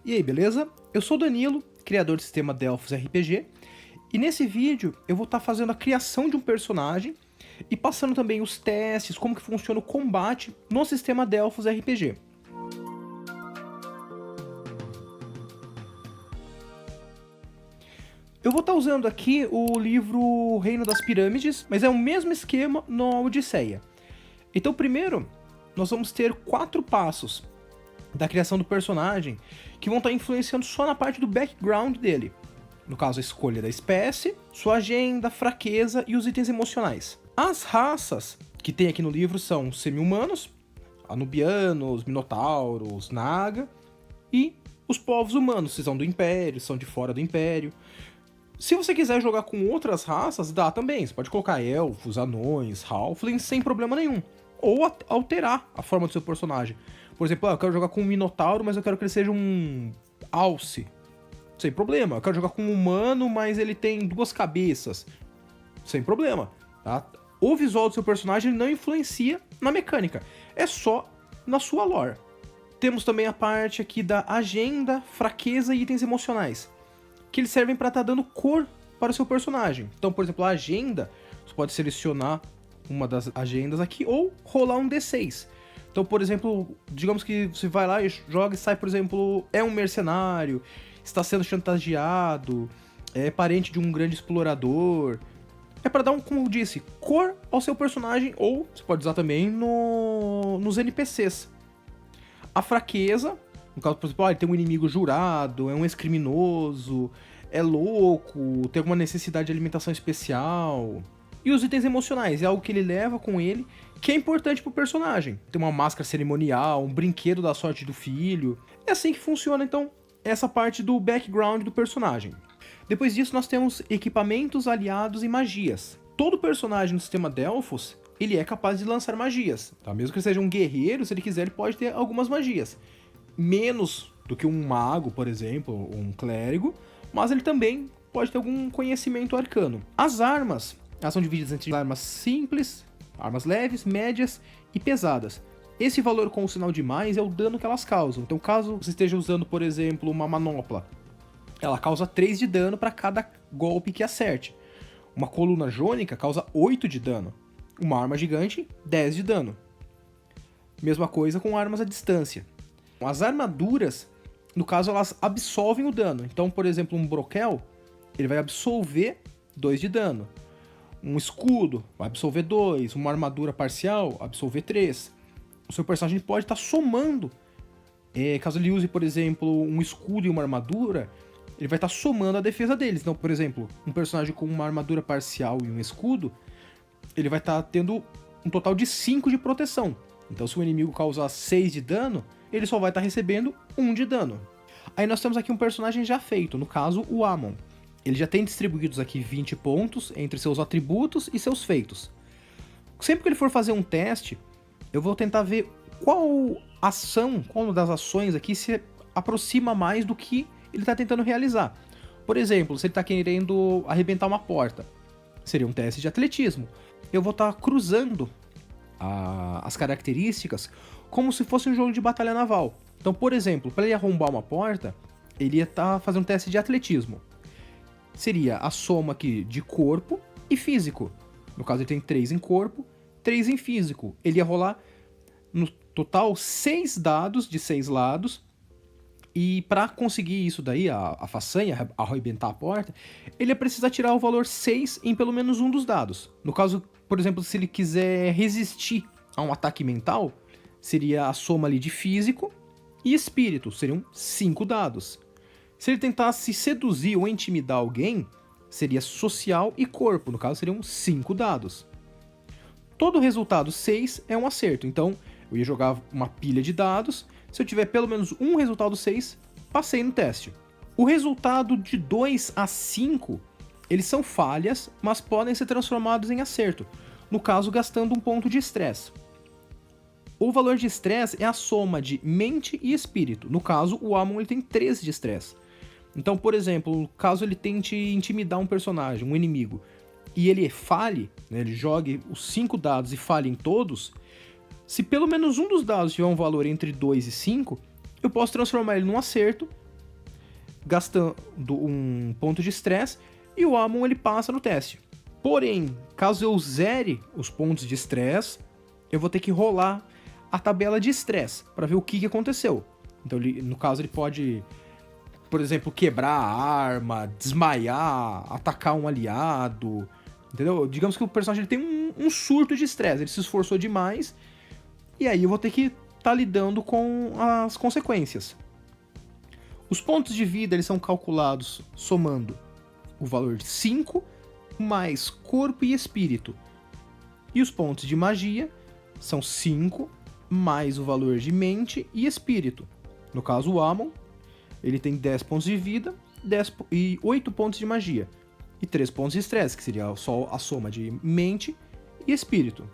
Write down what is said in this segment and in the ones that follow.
E aí, beleza? Eu sou o Danilo, criador do sistema Delphos RPG, e nesse vídeo eu vou estar fazendo a criação de um personagem e passando também os testes, como que funciona o combate no sistema Delphos RPG. Eu vou estar usando aqui o livro Reino das Pirâmides, mas é o mesmo esquema no Odisseia. Então primeiro, nós vamos ter 4 passos da criação do personagem que vão estar influenciando só na parte do background dele. No caso, a escolha da espécie, sua agenda, fraqueza e os itens emocionais. As raças que tem aqui no livro são semi-humanos, anubianos, minotauros, naga, e os povos humanos, se são do Império, são de fora do Império. Se você quiser jogar com outras raças, dá também. Você pode colocar elfos, anões, halflings, sem problema nenhum. Ou alterar a forma do seu personagem. Por exemplo, eu quero jogar com um minotauro, mas eu quero que ele seja um alce. Sem problema. Eu quero jogar com um humano, mas ele tem 2 cabeças. Sem problema. Tá? O visual do seu personagem não influencia na mecânica. É só na sua lore. Temos também a parte aqui da agenda, fraqueza e itens emocionais, que eles servem para estar dando cor para o seu personagem. Então, por exemplo, a agenda, você pode selecionar uma das agendas aqui ou rolar um D6. Então, por exemplo, digamos que você vai lá e joga e sai, por exemplo, é um mercenário, está sendo chantageado, é parente de um grande explorador. É para dar, como eu disse, cor ao seu personagem, ou você pode usar também nos NPCs. A fraqueza, no caso, por exemplo, ele tem um inimigo jurado, é um ex-criminoso, é louco, tem alguma necessidade de alimentação especial. E os itens emocionais, é algo que ele leva com ele, que é importante pro personagem. Tem uma máscara cerimonial, um brinquedo da sorte do filho. É assim que funciona, então, essa parte do background do personagem. Depois disso, nós temos equipamentos, aliados e magias. Todo personagem no sistema Delphos, ele é capaz de lançar magias. Tá? Mesmo que ele seja um guerreiro, se ele quiser, ele pode ter algumas magias. Menos do que um mago, por exemplo, ou um clérigo, mas ele também pode ter algum conhecimento arcano. As armas, elas são divididas entre armas simples, armas leves, médias e pesadas. Esse valor com o sinal de mais é o dano que elas causam. Então, caso você esteja usando, por exemplo, uma manopla, ela causa 3 de dano para cada golpe que acerte. Uma coluna jônica causa 8 de dano. Uma arma gigante, 10 de dano. Mesma coisa com armas à distância. As armaduras, no caso, elas absolvem o dano. Então, por exemplo, um broquel, ele vai absolver 2 de dano. Um escudo vai absolver 2, uma armadura parcial, absolver 3. O seu personagem pode estar somando. Caso ele use, por exemplo, um escudo e uma armadura, ele vai estar somando a defesa deles. Então, por exemplo, um personagem com uma armadura parcial e um escudo, ele vai estar tendo um total de 5 de proteção. Então, se o inimigo causar 6 de dano, ele só vai estar recebendo 1 de dano. Aí nós temos aqui um personagem já feito, no caso, o Amon. Ele já tem distribuídos aqui 20 pontos entre seus atributos e seus feitos. Sempre que ele for fazer um teste, eu vou tentar ver qual ação, qual das ações aqui se aproxima mais do que ele está tentando realizar. Por exemplo, se ele está querendo arrebentar uma porta, seria um teste de atletismo. Eu vou estar cruzando as características como se fosse um jogo de batalha naval. Então, por exemplo, para ele arrombar uma porta, ele ia estar fazendo um teste de atletismo. Seria a soma aqui de corpo e físico. No caso, ele tem 3 em corpo, 3 em físico. Ele ia rolar, no total, 6 dados de 6 lados. E para conseguir isso daí, a façanha, arrebentar a porta, ele ia precisar tirar o valor 6 em pelo menos um dos dados. No caso, por exemplo, se ele quiser resistir a um ataque mental, seria a soma ali de físico e espírito, seriam 5 dados. Se ele tentasse seduzir ou intimidar alguém, seria social e corpo, no caso seriam 5 dados. Todo resultado 6 é um acerto, então eu ia jogar uma pilha de dados, se eu tiver pelo menos um resultado 6, passei no teste. O resultado de 2 a 5, eles são falhas, mas podem ser transformados em acerto, no caso gastando um ponto de estresse. O valor de estresse é a soma de mente e espírito, no caso o Amon ele tem 13 de estresse. Então, por exemplo, caso ele tente intimidar um personagem, um inimigo, e ele falhe, né, ele jogue os 5 dados e falhe em todos, se pelo menos um dos dados tiver um valor entre 2 e 5, eu posso transformar ele num acerto gastando um ponto de estresse, e o Amon ele passa no teste. Porém, caso eu zere os pontos de estresse, eu vou ter que rolar a tabela de estresse para ver o que aconteceu. Então, no caso, ele pode, por exemplo, quebrar a arma, desmaiar, atacar um aliado, entendeu? Digamos que o personagem ele tem um surto de estresse, ele se esforçou demais, e aí eu vou ter que estar lidando com as consequências. Os pontos de vida eles são calculados somando o valor de 5 mais corpo e espírito. E os pontos de magia são 5 mais o valor de mente e espírito. No caso, o Amon, ele tem 10 pontos de vida 8 pontos de magia. E 3 pontos de estresse, que seria só a soma de mente e espírito.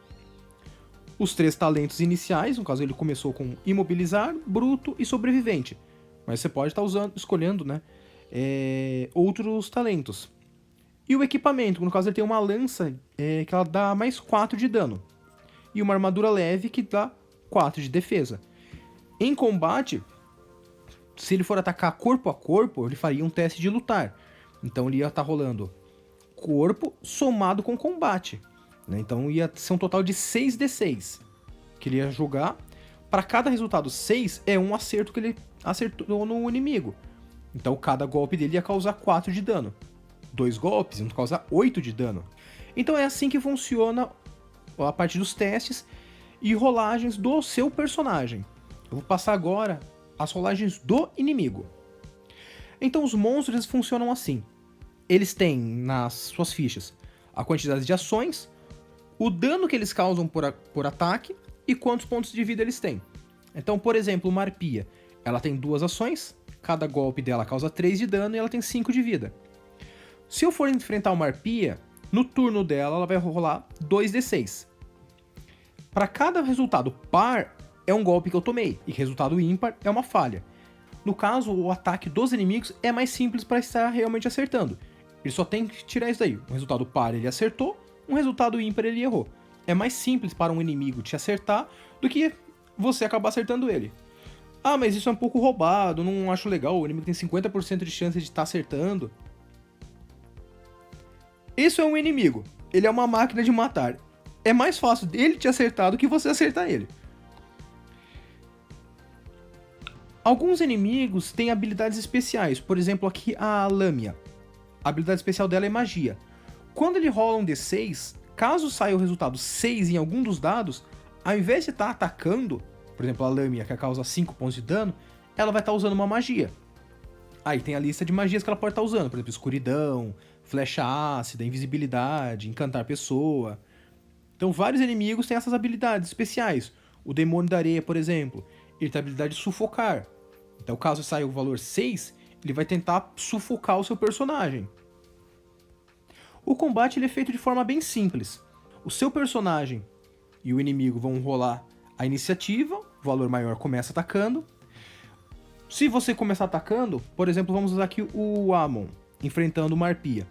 Os 3 talentos iniciais, no caso ele começou com imobilizar, bruto e sobrevivente. Mas você pode estar escolhendo, né, outros talentos. E o equipamento, no caso ele tem uma lança que ela dá mais 4 de dano. E uma armadura leve que dá 4 de defesa. Em combate, se ele for atacar corpo a corpo, ele faria um teste de lutar. Então ele ia estar rolando corpo somado com combate. Né? Então ia ser um total de 6d6 que ele ia jogar. Para cada resultado 6 é um acerto que ele acertou no inimigo. Então cada golpe dele ia causar 4 de dano. 2 golpes iam causar 8 de dano. Então é assim que funciona a parte dos testes e rolagens do seu personagem. Eu vou passar agora as rolagens do inimigo. Então os monstros eles funcionam assim. Eles têm nas suas fichas a quantidade de ações, o dano que eles causam por ataque e quantos pontos de vida eles têm. Então, por exemplo, uma arpia, ela tem 2 ações, cada golpe dela causa 3 de dano e ela tem 5 de vida. Se eu for enfrentar uma arpia, no turno dela ela vai rolar 2d6. Para cada resultado par, é um golpe que eu tomei, e resultado ímpar é uma falha. No caso, o ataque dos inimigos é mais simples para estar realmente acertando. Ele só tem que tirar isso daí. Um resultado par ele acertou, um resultado ímpar ele errou. É mais simples para um inimigo te acertar do que você acabar acertando ele. Ah, mas isso é um pouco roubado, não acho legal, o inimigo tem 50% de chance de estar acertando. Isso é um inimigo, ele é uma máquina de matar. É mais fácil ele te acertar do que você acertar ele. Alguns inimigos têm habilidades especiais, por exemplo aqui a Lâmia. A habilidade especial dela é magia. Quando ele rola um D6, caso saia o resultado 6 em algum dos dados, ao invés de estar atacando, por exemplo a Lâmia que causa 5 pontos de dano, ela vai estar usando uma magia. Aí tem a lista de magias que ela pode estar usando, por exemplo, escuridão, flecha ácida, invisibilidade, encantar pessoa. Então vários inimigos têm essas habilidades especiais. O demônio da areia, por exemplo, ele tem a habilidade de sufocar. Então caso saia o valor 6, ele vai tentar sufocar o seu personagem. O combate ele é feito de forma bem simples. O seu personagem e o inimigo vão rolar a iniciativa, o valor maior começa atacando. Se você começar atacando, por exemplo, vamos usar aqui o Amon, enfrentando uma arpia.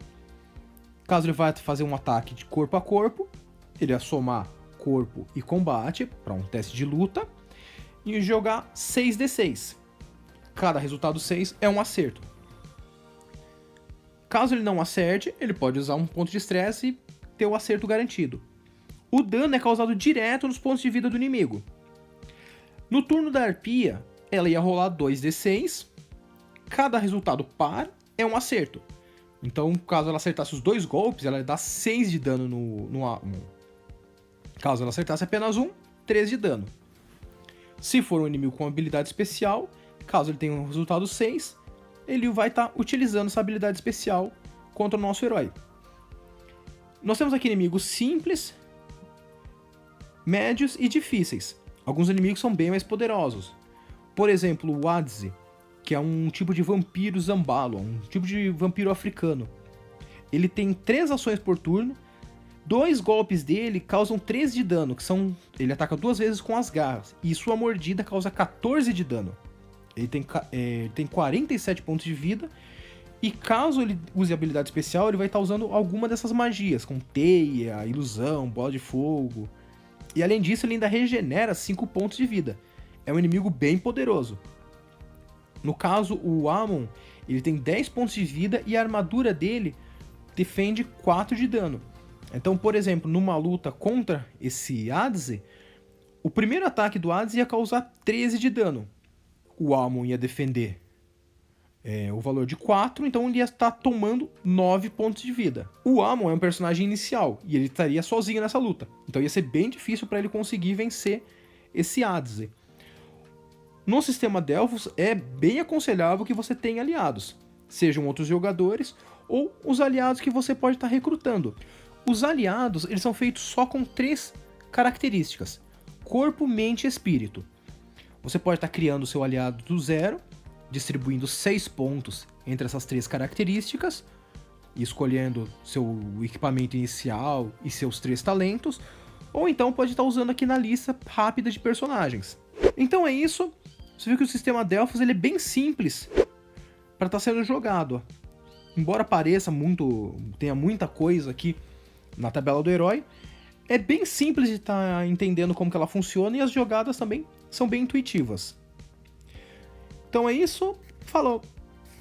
Caso ele vá fazer um ataque de corpo a corpo, ele vai somar corpo e combate para um teste de luta e jogar 6d6. Cada resultado 6 é um acerto. Caso ele não acerte, ele pode usar um ponto de estresse e ter o acerto garantido. O dano é causado direto nos pontos de vida do inimigo. No turno da arpia, ela ia rolar 2d6. Cada resultado par é um acerto. Então, caso ela acertasse os 2 golpes, ela ia dar 6 de dano no. Caso ela acertasse apenas um, 3 de dano. Se for um inimigo com habilidade especial, caso ele tenha um resultado 6, ele vai estar utilizando essa habilidade especial contra o nosso herói. Nós temos aqui inimigos simples, médios e difíceis. Alguns inimigos são bem mais poderosos. Por exemplo, o Wadzi, que é um tipo de vampiro zambalo, um tipo de vampiro africano. Ele tem 3 ações por turno, 2 golpes dele causam 13 de dano, que são... ele ataca 2 vezes com as garras, e sua mordida causa 14 de dano. Ele tem 47 pontos de vida, e caso ele use habilidade especial, ele vai estar usando alguma dessas magias, como teia, ilusão, bola de fogo. E além disso, ele ainda regenera 5 pontos de vida. É um inimigo bem poderoso. No caso, o Amon, Ele tem 10 pontos de vida e a armadura dele defende 4 de dano. Então, por exemplo, numa luta contra esse Hadze, o primeiro ataque do Hadze ia causar 13 de dano. O Amon ia defender o valor de 4, então ele ia estar tomando 9 pontos de vida. O Amon é um personagem inicial e ele estaria sozinho nessa luta. Então ia ser bem difícil para ele conseguir vencer esse Hadze. No sistema Delphos é bem aconselhável que você tenha aliados, sejam outros jogadores ou os aliados que você pode estar recrutando. Os aliados eles são feitos só com 3 características: corpo, mente e espírito. Você pode estar criando o seu aliado do zero, distribuindo 6 pontos entre essas 3 características, e escolhendo seu equipamento inicial e seus 3 talentos, ou então pode estar usando aqui na lista rápida de personagens. Então é isso. Você viu que o sistema Delphos ele é bem simples para estar sendo jogado. Embora pareça tenha muita coisa aqui na tabela do herói, é bem simples de estar entendendo como que ela funciona e as jogadas também são bem intuitivas. Então é isso, falou!